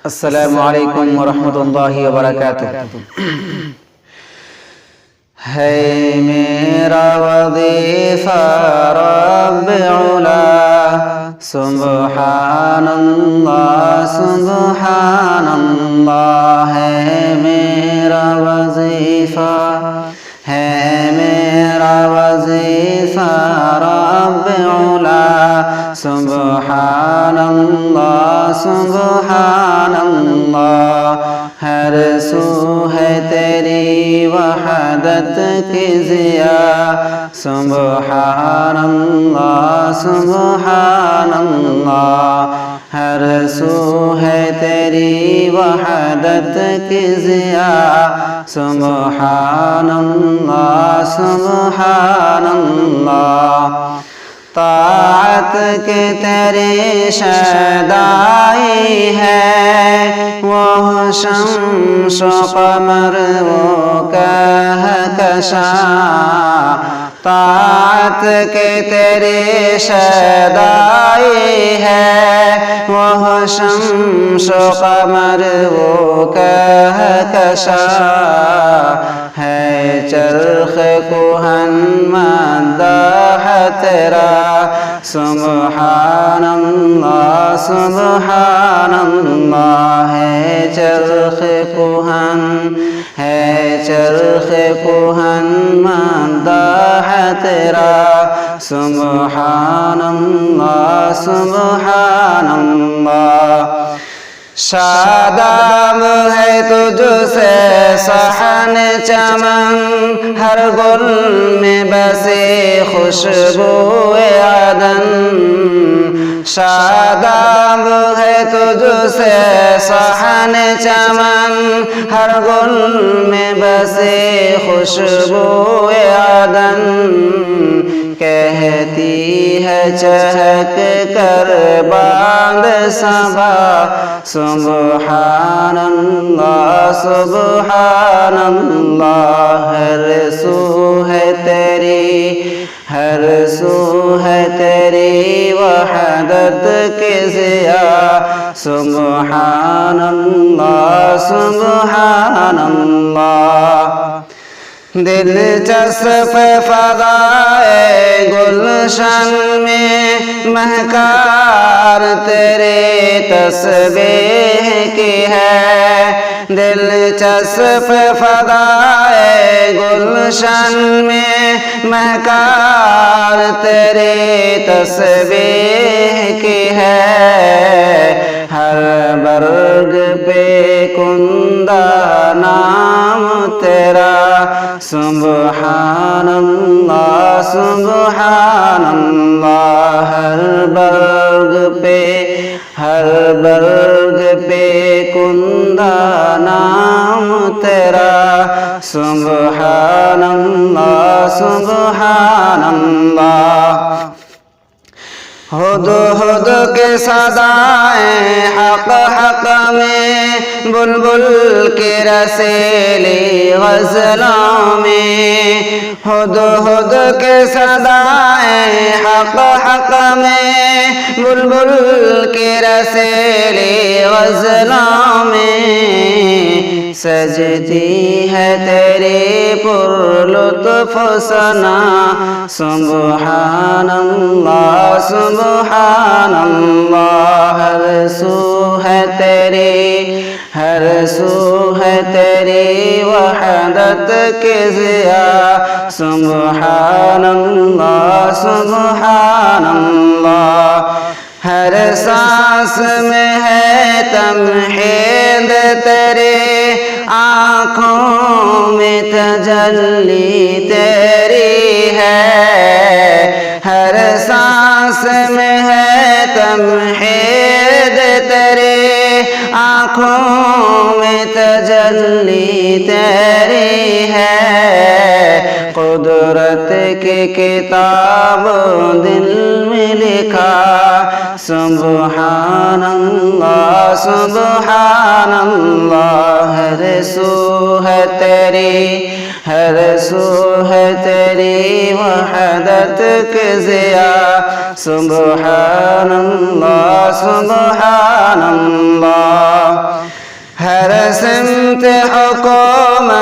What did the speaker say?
السلام علیکم ورحمۃ اللہ وبرکاتہ۔ ہے میرا وظیفہ رب علا، سبحان اللہ سبحان اللہ۔ ہے میرا وظیفہ، ہے میرا وظیفہ رب علا، سبحان اللہ سبحان اللہ۔ ہر سو ہے تیری وحدت کی ضیا، سبحان اللہ سبحان اللہ۔ ہر سو ہے تیری وحدت کی ضیا، سبحان اللہ سبحان اللہ۔ طاعت کے تیری شیدائی ہے، وہ شمس و قمر وہ کہکشاں۔ طاعت کے تیری شیدائی ہے، وہ شمس و قمر وہ کہکشاں۔ ہے چرخ کہن مداح تیرا، سبحان اللہ سبحان اللہ۔ ہے چرخ کہن، ہے چرخ کہن مداح تیرا، سبحان اللہ سبحان اللہ۔ شاداب ہے تجھ سے صحن چمن، ہر گل میں بسے خوشبو عدن۔ شاداب ہے تجھ سے صحن چمن، ہر گل میں بسے خوشبو عدن۔ کہتی ہے چہک کر باند صبا، سبحان اللہ سبحان اللہ۔ ہر سو ہے تیری، ہر سو ہے تیری وحدت کی ضیا، سبحان اللہ سبحان اللہ۔ دلچسپ فضائے گلشن میں مہکار تیرے تسبیح کی ہے۔ دلچسپ فضائے گلشن میں مہکار تیرے تسبیح کی ہے۔ ہر برگ پہ کندہ نام تیرا، سبحان اللہ سبحان اللہ۔ ہر برگ پہ، ہر برگ پہ کندہ نام تیرا، سبحان اللہ سبحان اللہ۔ ہد ہد کے صدائیں حق حق میں، بلبل کے رسیلی غزلوں میں۔ ہد ہد کے صدائیں حق حق میں، بلبل کے رسیلی غزلوں میں۔ سجتی ہے تیری پر لطف ثنا، سبحان اللہ سبحان اللہ۔ ہر سو ہے تیری، ہر سو ہے تیری وحدت کی ضیا، سبحان اللہ سبحان اللہ۔ ہر سانس میں ہے تمہید تیرے، آنکھوں میں تجلی تیری ہے۔ ہر سانس میں ہے تمہید تیرے، آنکھوں میں تجلی تیری ہے۔ قدرت کی کتاب دل میں لکھا، سبحان اللہ سبحان اللہ۔ ہر سو ہے تیری، ہر سو ہے تیری وحدت کی ضیا، سبحان اللہ سبحان اللہ۔